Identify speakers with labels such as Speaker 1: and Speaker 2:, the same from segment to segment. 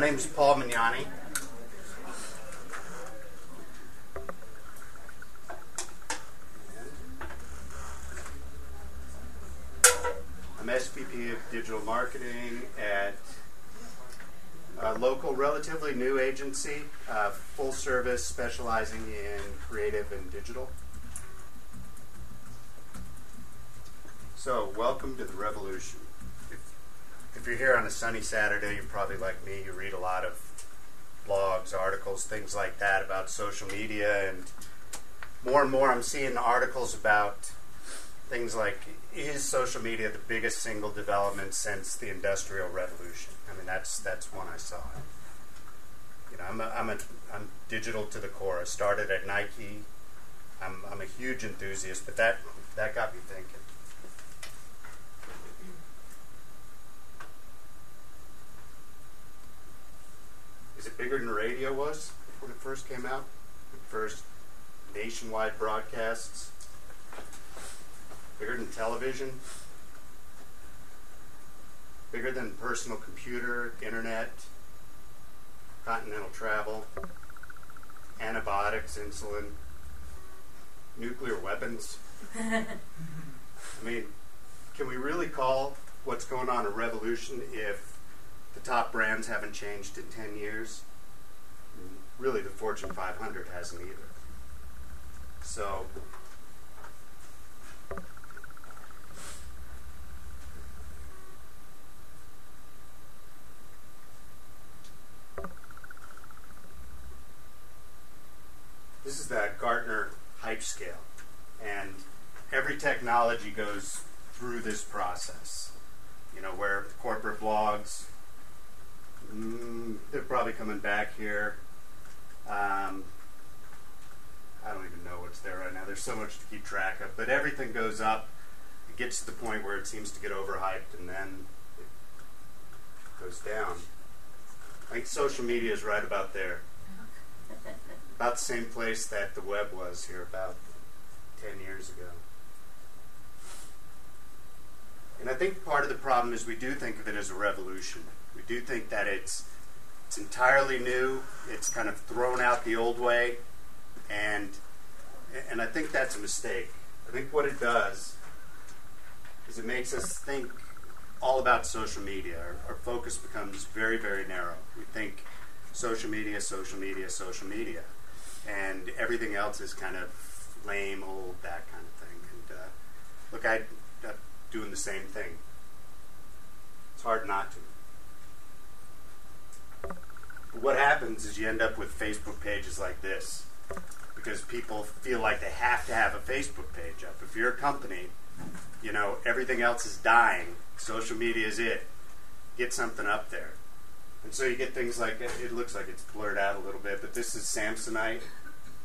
Speaker 1: name is Paul Mignani. I'm SVP of Digital Marketing at a local, relatively new agency, full service, specializing in creative and digital. So, welcome to the revolution. If you're here on a sunny Saturday, you're probably like me. You read a lot of blogs, articles, things like that about social media, and more I'm seeing articles about things like, is social media the biggest single development since the Industrial Revolution? I mean, that's one I saw. You know, I'm digital to the core. I started at Nike. I'm a huge enthusiast, but that got me thinking. Is it bigger than radio was when it first came out? The first nationwide broadcasts? Bigger than television? Bigger than personal computer, internet, continental travel, antibiotics, insulin, nuclear weapons? I mean, can we really call what's going on a revolution if the top brands haven't changed in 10 years? Really, the Fortune 500 hasn't either. So, this is that Gartner hype scale, and every technology goes through this process. You know, where corporate blogs, they're probably coming back here. I don't even know what's there right now. There's so much to keep track of, but everything goes up. It gets to the point where it seems to get overhyped, and then it goes down. I think social media is right about there. About the same place that the web was here about 10 years ago. And I think part of the problem is we do think of it as a revolution. We do think that it's entirely new. It's kind of thrown out the old way, and I think that's a mistake. I think what it does is it makes us think all about social media. Our focus becomes very, very narrow. We think social media, social media, social media, and everything else is kind of lame, old, that kind of thing. And look, I'm doing the same thing. It's hard not to. But what happens is you end up with Facebook pages like this because people feel like they have to have a Facebook page up. If you're a company, you know, everything else is dying. Social media is it. Get something up there. And so you get things like, it looks like it's blurred out a little bit, but this is Samsonite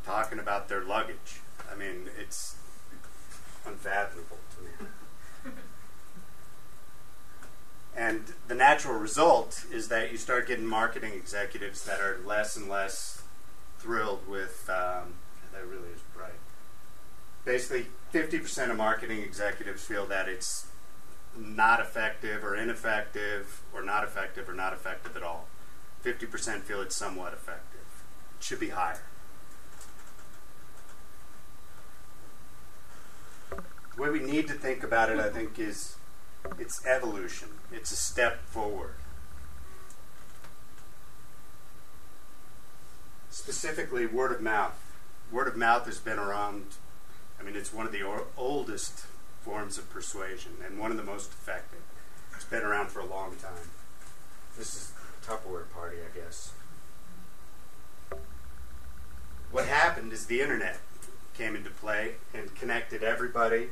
Speaker 1: talking about their luggage. I mean, it's unfathomable to me. And the natural result is that you start getting marketing executives that are less and less thrilled with, that really is bright. Basically, 50% of marketing executives feel that it's not effective or ineffective or not effective or not effective at all. 50% feel it's somewhat effective. It should be higher. The way we need to think about it, I think, is it's evolution. It's a step forward. Specifically, word of mouth. Word of mouth has been around. I mean, it's one of the oldest forms of persuasion and one of the most effective. It's been around for a long time. This is a Tupperware party, I guess. What happened is the internet came into play and connected everybody,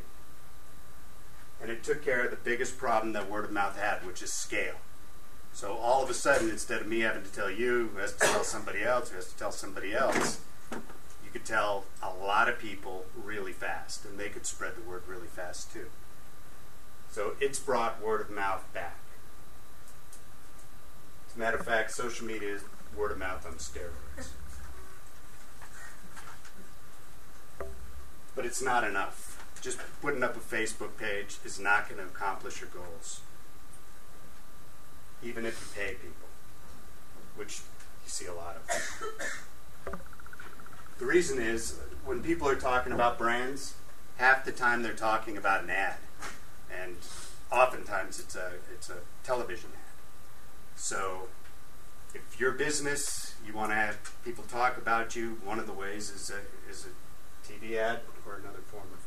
Speaker 1: and it took care of the biggest problem that word of mouth had, which is scale. So all of a sudden, instead of me having to tell you, who has to tell somebody else, who has to tell somebody else, you could tell a lot of people really fast, and they could spread the word really fast too. So it's brought word of mouth back. As a matter of fact, social media is word of mouth on steroids. But it's not enough. Just putting up a Facebook page is not going to accomplish your goals, even if you pay people, reason is when people are talking about brands, half the time they're talking about an ad, and oftentimes it's a television ad. So if your business, you want to have people talk about you, one of the ways is a TV ad or another form of.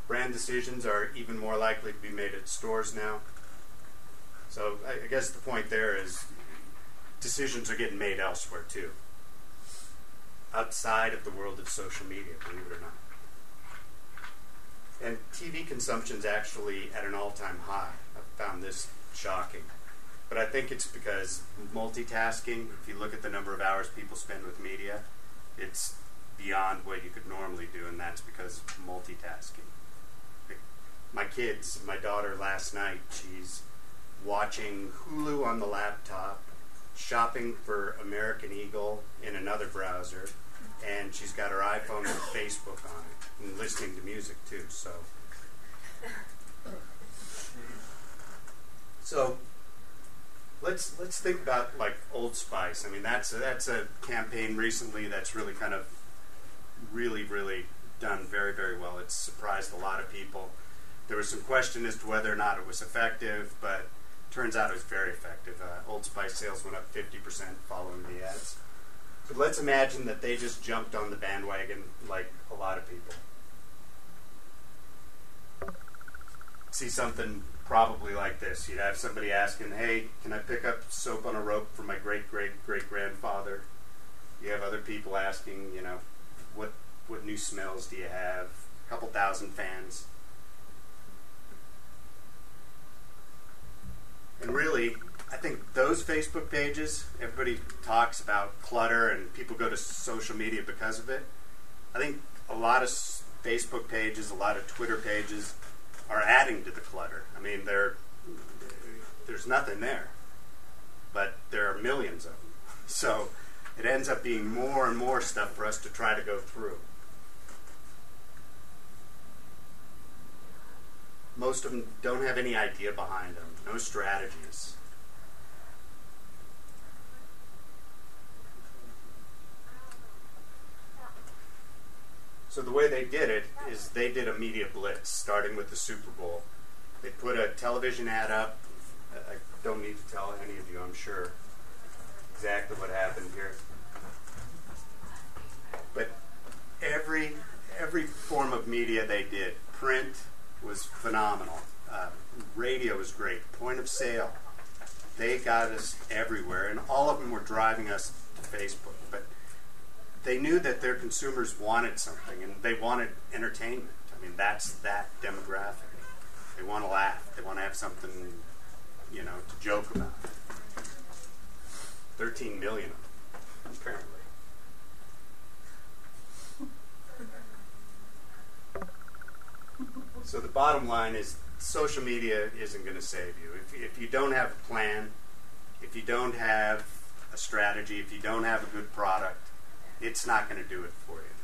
Speaker 1: Brand decisions are even more likely to be made at stores now. So I guess the point there is decisions are getting made elsewhere too, outside of the world of social media, believe it or not. And TV consumption is actually at an all-time high. I found this shocking. But I think it's because multitasking, if you look at the number of hours people spend with media, it's beyond what you could normally do, and that's because of multitasking. My daughter last night, she's watching Hulu on the laptop, shopping for American Eagle in another browser, and she's got her iPhone with Facebook on it, and listening to music too. So let's think about like Old Spice. I mean, that's a campaign recently that's really kind of really done very, very well. It's surprised a lot of people. There was some question as to whether or not it was effective, but turns out it was very effective. Old Spice sales went up 50% following the ads. So let's imagine that they just jumped on the bandwagon like a lot of people. See something probably like this. You'd have somebody asking, hey, can I pick up soap on a rope for my great-great-great-grandfather? You have other people asking, you know, what new smells do you have? A couple thousand fans. And really, I think those Facebook pages, everybody talks about clutter and people go to social media because of it. I think a lot of Facebook pages, a lot of Twitter pages are adding to the clutter. I mean, there's nothing there, but there are millions of them. So it ends up being more and more stuff for us to try to go through. Most of them don't have any idea behind them, no strategies. So the way they did it is they did a media blitz, starting with the Super Bowl. They put a television ad up. I don't need to tell any of you, I'm sure, exactly what happened here. But every form of media they did, print was phenomenal. Radio was great. Point of sale. They got us everywhere, and all of them were driving us to Facebook. But they knew that their consumers wanted something, and they wanted entertainment. I mean, that's that demographic. They want to laugh. They want to have something, you know, to joke about. 13 million of them, apparently. So the bottom line is social media isn't going to save you. If you don't have a plan, if you don't have a strategy, if you don't have a good product, it's not going to do it for you.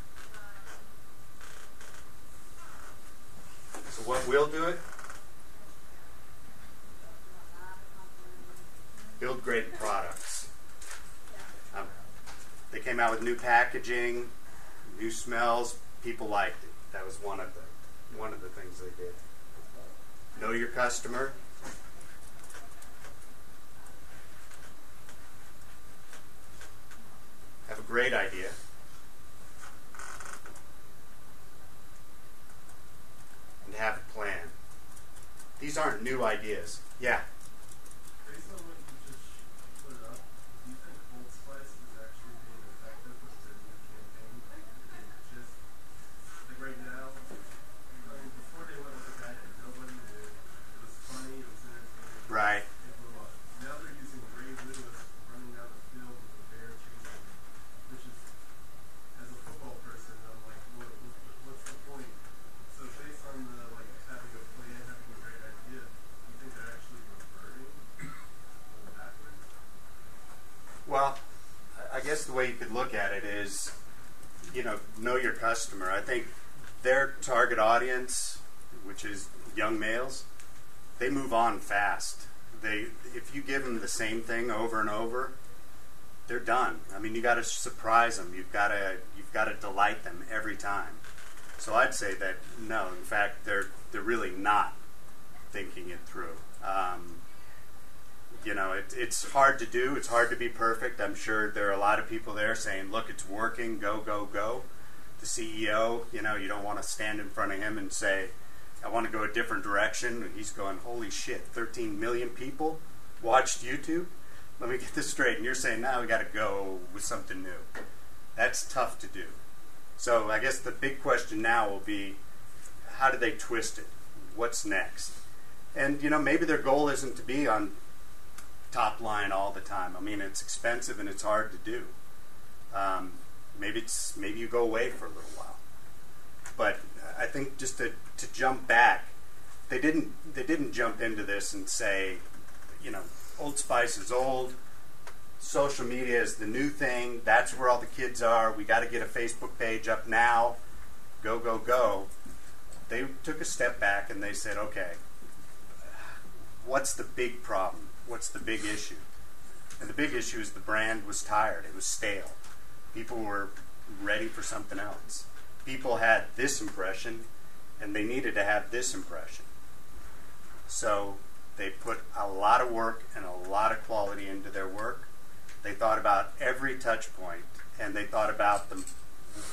Speaker 1: So what will do it? Build great products. They came out with new packaging, new smells. People liked it. That was one of the things they did. Know your customer. Have a great idea. And have a plan. These aren't new ideas. Yeah.
Speaker 2: Based on what you just put up, do you think Old Spice is actually being effective with their new campaign? Just like right now, I mean, before they went with the guy that nobody knew, it was funny, it was entertaining.
Speaker 1: Right.
Speaker 2: It blew up. Now they're using Ray Lewis running down the field with a bear chasing him, which is, as a football person, I'm like, what's the point? So based on the having a plan, having a great idea, do you think they're actually reverting backwards?
Speaker 1: Well, I guess the way you could look at it is, you know your customer. I think their target audience, which is young males, they move on fast. If you give them the same thing over and over, they're done. I mean, you got to surprise them. You've got to delight them every time. So I'd say that no, in fact, they're really not thinking it through. It's hard to do. It's hard to be perfect. I'm sure there are a lot of people there saying, "Look, it's working. Go, go, go." The CEO, you don't want to stand in front of him and say, "I want to go a different direction." And he's going, "Holy shit! 13 million people watched YouTube. Let me get this straight." And you're saying, "Now we got to go with something new." That's tough to do. So I guess the big question now will be, how do they twist it? What's next? And maybe their goal isn't to be on top line all the time. I mean, it's expensive and it's hard to do. Maybe you go away for a little while. But I think just to jump back, they didn't jump into this and say, Old Spice is old. Social media is the new thing. That's where all the kids are. We got to get a Facebook page up now. Go, go, go. They took a step back and they said, okay, what's the big problem? What's the big issue? And the big issue is the brand was tired. It was stale. People were ready for something else. People had this impression and they needed to have this impression. So they put a lot of work and a lot of quality into their work. They thought about every touch point, and they thought about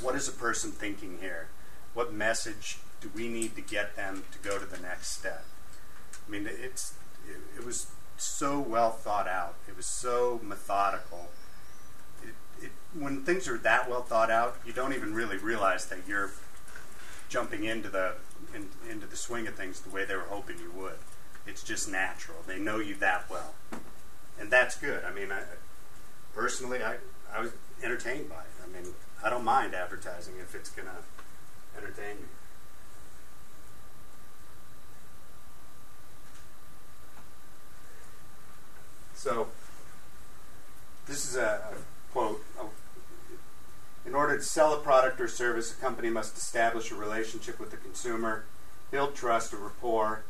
Speaker 1: what is a person thinking here? What message do we need to get them to go to the next step? I mean, it was so well thought out. It was so methodical. When things are that well thought out, you don't even really realize that you're jumping into the swing of things the way they were hoping you would. It's just natural. They know you that well, and that's good. I mean, personally, I was entertained by it. I mean, I don't mind advertising if it's going to entertain me. So, this is a quote. In order to sell a product or service, a company must establish a relationship with the consumer, build trust or rapport,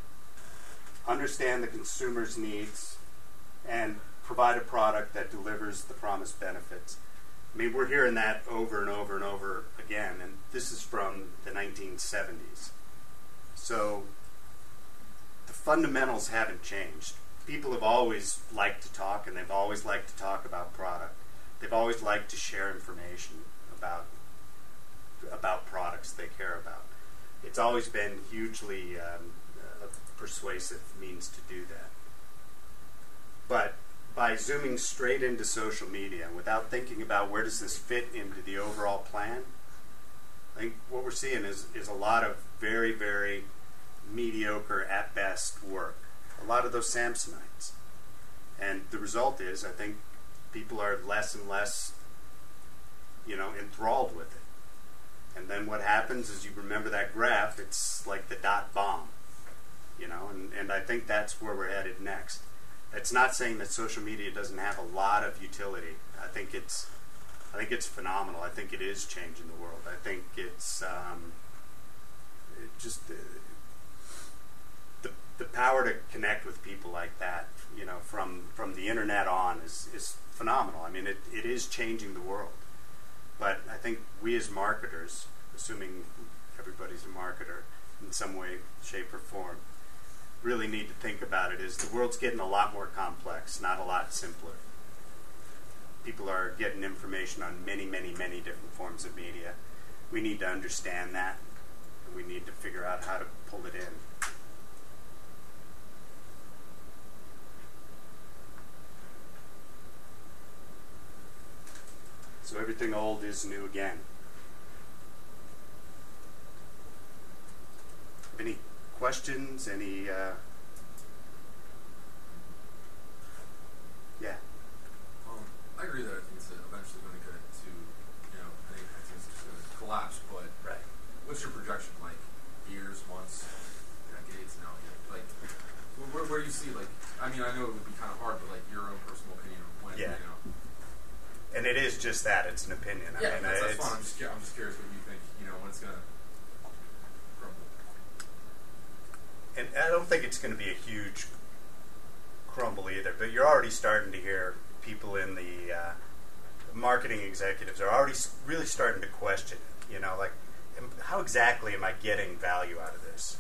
Speaker 1: understand the consumer's needs, and provide a product that delivers the promised benefits. I mean, we're hearing that over and over and over again, and this is from the 1970s. So the fundamentals haven't changed. People have always liked to talk, and they've always liked to talk about product. They've always liked to share information about products they care about. It's always been hugely a persuasive means to do that. But by zooming straight into social media without thinking about where does this fit into the overall plan, I think what we're seeing is a lot of very, very mediocre at best work. A lot of those Samsonites. And the result is, I think people are less and less, enthralled with it. And then what happens is, you remember that graph, it's like the dot bomb, and I think that's where we're headed next. It's not saying that social media doesn't have a lot of utility. I think it's phenomenal. I think it is changing the world. I think it's the power to connect with people like that, from the internet on is phenomenal. I mean, it is changing the world. But I think we as marketers, assuming everybody's a marketer in some way, shape, or form, really need to think about it is the world's getting a lot more complex, not a lot simpler. People are getting information on many, many, many different forms of media. We need to understand that, and we need to figure out how to pull it in. So everything old is new again. Any questions? Any? Yeah.
Speaker 3: I agree that I think it's eventually going to get to, I think it's just going to collapse. But
Speaker 1: right.
Speaker 3: What's your projection? Like years, months, decades now? Like, where do you see? Like, I mean, I know it would be kind of hard, but like your own personal opinion of when.
Speaker 1: Yeah. And it is just that. It's an opinion.
Speaker 3: Yeah,
Speaker 1: I mean,
Speaker 3: that's fine. I'm just curious what you think, when it's going to crumble.
Speaker 1: And I don't think it's going to be a huge crumble either, but you're already starting to hear people in the marketing executives are already really starting to question it. You know, like, how exactly am I getting value out of this?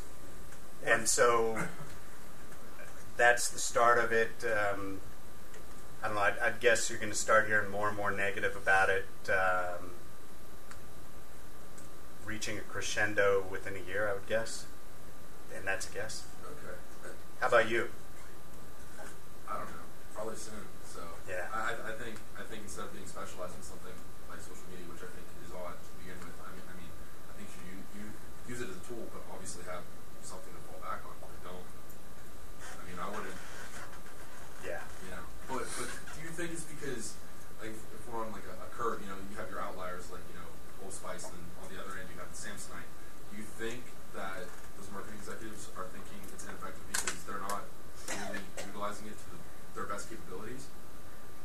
Speaker 1: And so that's the start of it. I don't know. I'd guess you're going to start hearing more and more negative about it, reaching a crescendo within a year, I would guess. And that's a guess.
Speaker 3: Okay.
Speaker 1: How about you?
Speaker 3: I don't know. Probably soon. So
Speaker 1: Yeah.
Speaker 3: I think instead of being specialized in something like social media, which I think is odd to begin with, I mean, I think you use it as a tool, but obviously have something to fall back on. If you don't, I mean, I wouldn't.
Speaker 1: Yeah.
Speaker 3: You know, but do you think it's because, like, if we're on like a curve, you know, you have your outliers like, you know, Old Spice, and on the other end you have the Samsonite. Do you think that those marketing executives are thinking it's ineffective because they're not really utilizing it to their best capabilities?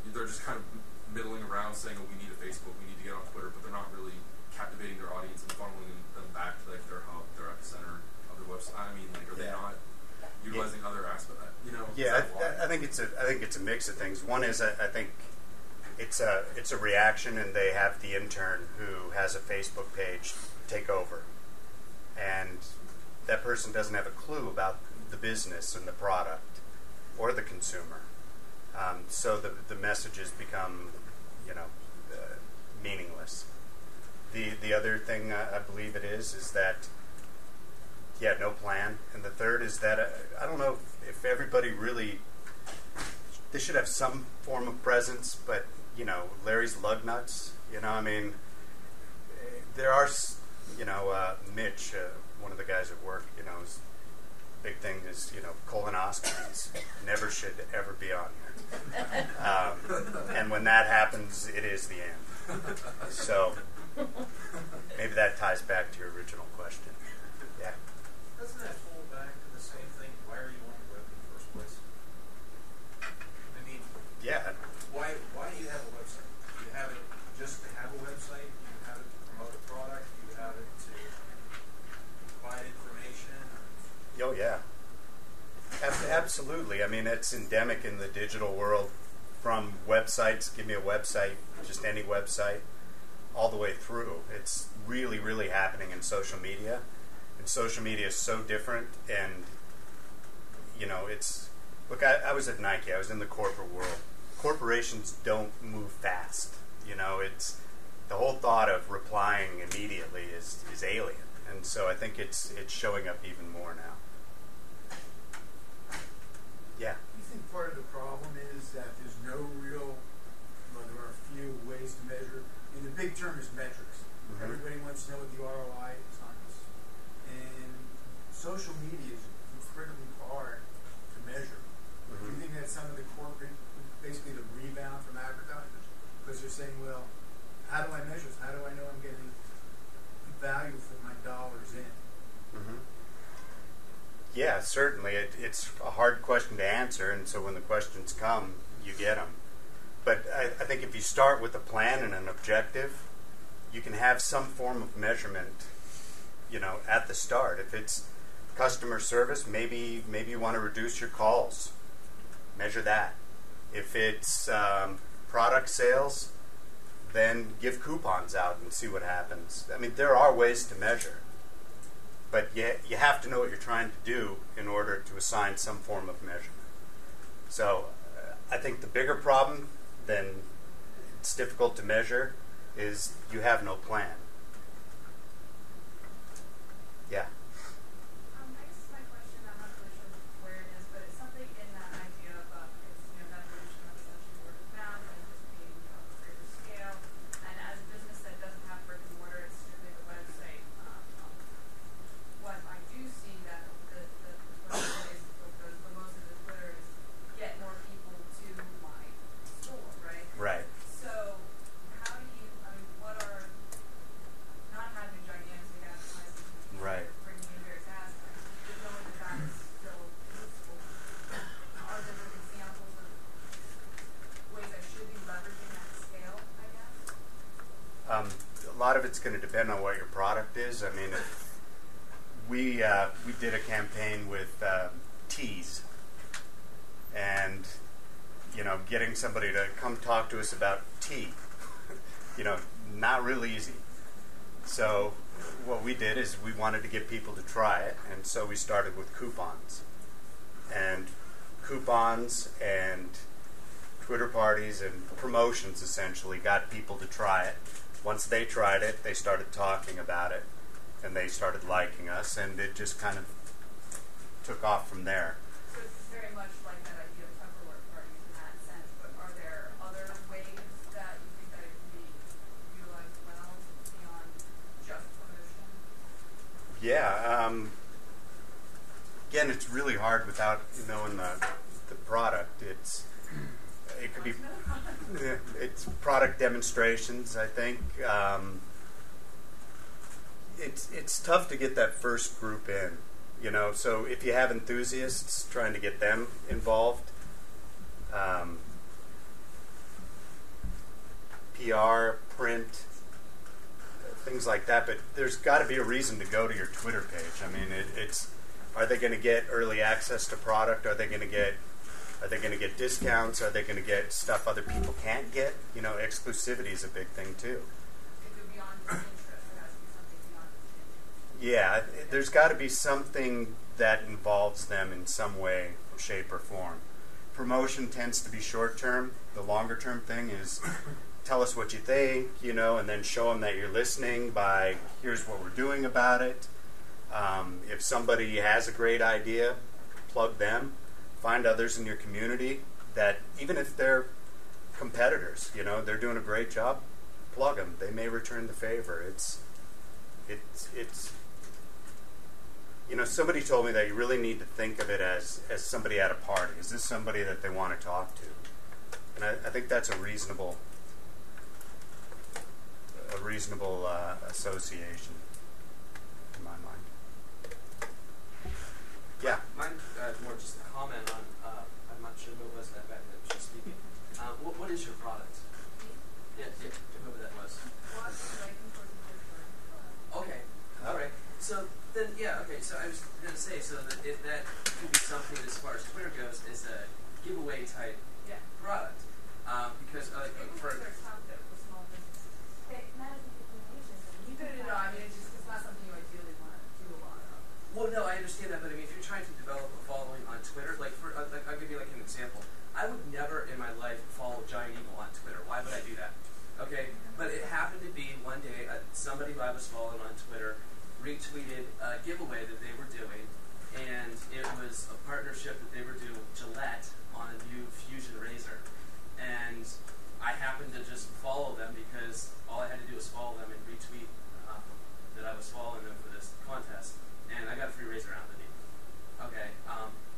Speaker 3: They're just kind of middling around saying, oh, we need a Facebook, we need to get on Twitter, but they're not really captivating their audience and funneling them back to like their hub, their epicenter of their website. I mean, like, are they not utilizing other aspects? You know,
Speaker 1: Yeah, I think it's a mix of things. One is I think it's a reaction, and they have the intern who has a Facebook page take over, and that person doesn't have a clue about the business and the product or the consumer. So the messages become, you know, meaningless. The other thing I believe it is that no plan, and the third is that I don't know if everybody really, they should have some form of presence, but you know, Larry's lug nuts. You know, I mean, there are, you know, Mitch, one of the guys at work, you know, his big thing is, you know, colonoscopies never should ever be on here. And when that happens, it is the end. So maybe that ties back to your original question. Yeah.
Speaker 4: Doesn't that fall back to the same thing? Why are you on the web in the first place? I mean,
Speaker 1: Yeah.
Speaker 4: why do you have a website? Do you have it just to have a website? Do you have it to promote a product? Do you have it to provide information?
Speaker 1: Oh, yeah. Absolutely. I mean, it's endemic in the digital world, from websites, give me a website, just any website, all the way through. It's really, really happening in social media. And social media is so different. And, you know, it's... Look, I was at Nike. I was in the corporate world. Corporations don't move fast. You know, it's... The whole thought of replying immediately is alien. And so I think it's showing up even more now. Yeah.
Speaker 5: You think part of the problem is that there's no real, well, there are a few ways to measure. I mean, the big term is metrics.
Speaker 1: Mm-hmm.
Speaker 5: Everybody wants to know what the ROI is on this. And social media is incredibly hard to measure. Do you think that's some of the corporate, basically the rebound from advertisers? Because they're saying, well, how do I measure this? How do I know I'm getting value for my dollars in?
Speaker 1: Mm-hmm. Yeah, certainly. It's a hard question to answer, and so when the questions come, you get them. But I think if you start with a plan and an objective, you can have some form of measurement, you know, at the start. If it's customer service, maybe you want to reduce your calls. Measure that. If it's product sales, then give coupons out and see what happens. I mean, there are ways to measure. But you have to know what you're trying to do in order to assign some form of measurement. So I think the bigger problem than it's difficult to measure is you have no plan. Yeah.
Speaker 6: I guess my question, I'm not really sure where it is, but it's something in that idea of it's, you know, that evolution of essentially word of mouth and just being on a greater scale. And as a business that doesn't have brick and mortar, it's strictly the website. What I do see that the Facebook does, the most of the Twitter is get more people to my store, right?
Speaker 1: Right.
Speaker 6: So how do you, I mean, what are, not having gigantic advertising,
Speaker 1: Right.
Speaker 6: bringing in various aspects, but knowing that that is still useful, are there examples of ways I should be leveraging that scale, I guess?
Speaker 1: A lot of it's going to depend on what your product is. I mean, we did a campaign with teas, and you know, getting somebody to come talk to us about tea. not real easy. So what we did is we wanted to get people to try it, and so we started with coupons. And coupons and Twitter parties and promotions essentially got people to try it. Once they tried it, they started talking about it, and they started liking us, and it just kind of took off from there.
Speaker 6: So it's very much like that idea of Tupperware parties in that sense, but are there other ways that you think that it can be utilized well beyond just promotion?
Speaker 1: Yeah. Again, it's really hard without knowing the product. It could be it's product demonstrations. I think it's tough to get that first group in. So if you have enthusiasts, trying to get them involved. PR, print, things like that. But there's got to be a reason to go to your Twitter page. I mean, are they going to get early access to product? Are they going to get discounts? Are they going to get stuff other people can't get? Exclusivity is a big thing too.
Speaker 6: It could be beyond interest. There has to be something beyond interest.
Speaker 1: Yeah, there's got to be something that involves them in some way, shape, or form. Promotion tends to be short term. The longer term thing is tell us what you think, and then show them that you're listening by here's what we're doing about it. If somebody has a great idea, plug them. Find others in your community that, even if they're competitors, they're doing a great job, plug them. They may return the favor. It's somebody told me that you really need to think of it as somebody at a party. Is this somebody that they want to talk to? And I think that's a reasonable association in my mind. Yeah.
Speaker 7: Mine more just a comment on, I'm not sure who it was that back that was just speaking. What is your product? Yeah, whoever that was. Okay, all right. So then, so I was going to say, so that if that could be something as far as Twitter goes, is a giveaway type product. Because for... Well, no, I understand that, but I mean, if you're trying to develop a following on Twitter, I'll give you an example. I would never in my life follow Giant Eagle on Twitter. Why would I do that? Okay, but it happened to be one day somebody who I was following on Twitter retweeted a giveaway that they were doing, and it was a partnership that they were doing with Gillette on a new Fusion razor. And I happened to just follow them because all I had to do was follow them and retweet that I was following them for this contest. And I got a free razor out of it. Okay.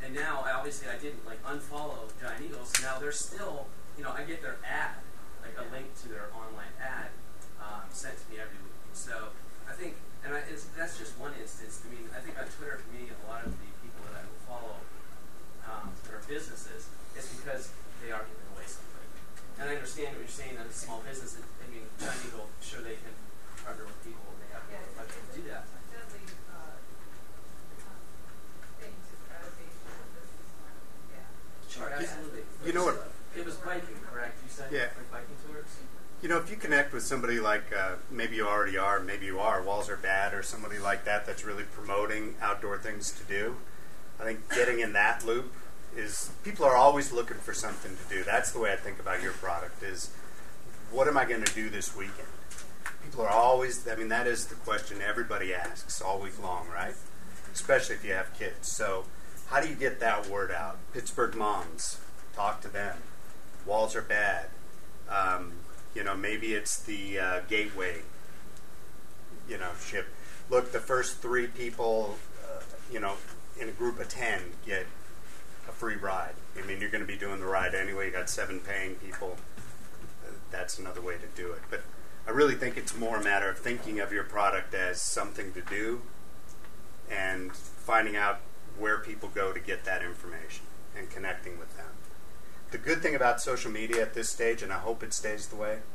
Speaker 7: And now, obviously, I didn't unfollow Giant Eagle, so now they're still, I get their ad, a link to their online ad sent to me every week. So I think, that's just one instance. I mean, I think on Twitter, for me, and a lot of the people that I will follow that are businesses, it's because they are giving away something. And I understand what you're saying, that a small business, I mean, Giant Eagle, sure they can partner with people and they have more budget to do that. Sure, absolutely.
Speaker 1: You know what?
Speaker 7: It was biking, correct? You said like biking tours?
Speaker 1: If you connect with somebody like, maybe you already are, maybe you are, Walls Are Bad, or somebody like that that's really promoting outdoor things to do, I think getting in that loop is, people are always looking for something to do. That's the way I think about your product is, what am I going to do this weekend? People are always, that is the question everybody asks all week long, right? Especially if you have kids. So how do you get that word out? Pittsburgh moms, talk to them. Walls Are Bad. Maybe it's the Gateway, ship. Look, the first 3 people, in a group of 10 get a free ride. I mean, you're going to be doing the ride anyway. You got 7 paying people. That's another way to do it. But I really think it's more a matter of thinking of your product as something to do and finding out where people go to get that information and connecting with them. The good thing about social media at this stage, and I hope it stays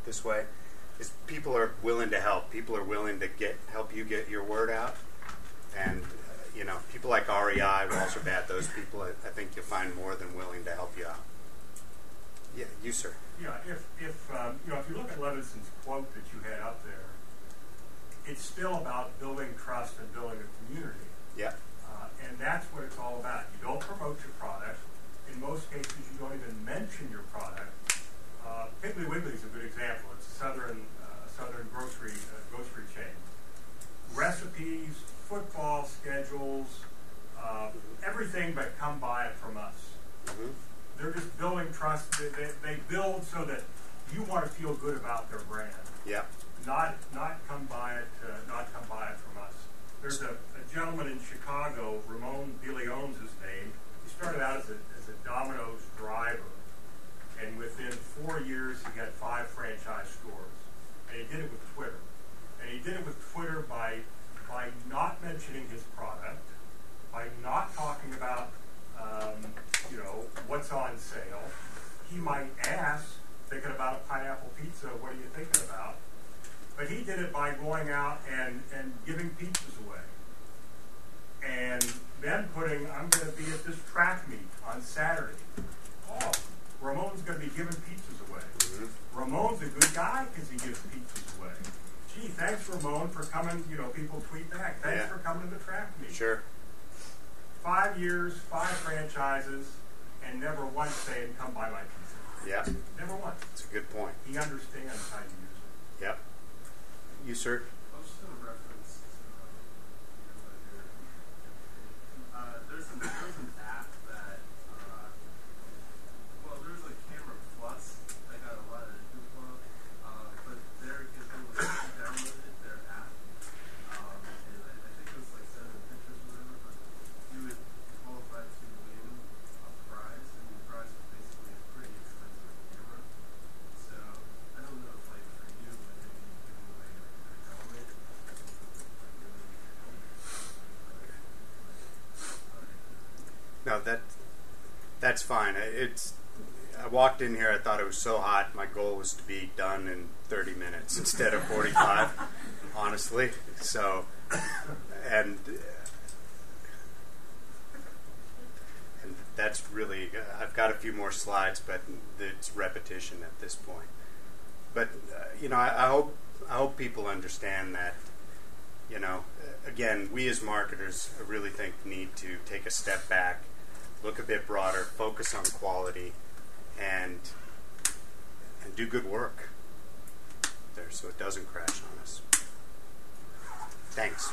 Speaker 1: this way, is people are willing to help. People are willing to help you get your word out. And, people like REI, Walls Are Bad, those people, I think you'll find more than willing to help you out. Yeah. You, sir.
Speaker 8: Yeah, if you know, if you look at Levinson's quote that you had up there, it's still about building trust and building a community.
Speaker 1: Yeah.
Speaker 8: And that's what it's all about. You don't promote your product. In most cases, you don't even mention your product. Piggly Wiggly is a good example. It's a southern grocery chain. Recipes, football schedules, everything but come buy it from us.
Speaker 1: Mm-hmm.
Speaker 8: They're just building trust. They build so that you want to feel good about their brand.
Speaker 1: Yeah.
Speaker 8: Not come buy it from us. There's a gentleman in Chicago, Ramon DeLeon's his name. He started out as a Domino's driver, and within 4 years he had 5 franchise stores. And he did it with Twitter. And he did it with Twitter by not mentioning his product, by not talking about what's on sale. He might ask, thinking about a pineapple pizza, what are you thinking about? But he did it by going out and giving pizzas away. And then I'm going to be at this track meet on Saturday. Oh, Ramon's going to be giving pizzas away. Mm-hmm. Ramon's a good guy because he gives pizzas away. Gee, thanks, Ramon, for coming. People tweet back. Thanks for coming to the track meet.
Speaker 1: Sure.
Speaker 8: 5 years, 5 franchises, and never once saying, come buy my pizza.
Speaker 1: Yeah.
Speaker 8: Never once.
Speaker 1: That's a good point.
Speaker 8: He understands how to use it.
Speaker 1: Yep. You, sir?
Speaker 2: I was just going to reference there's an app that there's like Camera Plus. I got a lot of hoopla, but there you can downloaded their app, and I think it was like sending pictures or whatever, but you would qualify to win a prize, and the prize was basically a pretty expensive camera. So I don't know if like for you, but maybe giving away a helmet,
Speaker 1: No, that's fine. I walked in here, I thought it was so hot, my goal was to be done in 30 minutes instead of 45, honestly. So, and that's really, I've got a few more slides, but it's repetition at this point. But, I hope people understand that, again, we as marketers, I really think need to take a step back, look a bit broader, focus on quality, and do good work there so it doesn't crash on us. Thanks.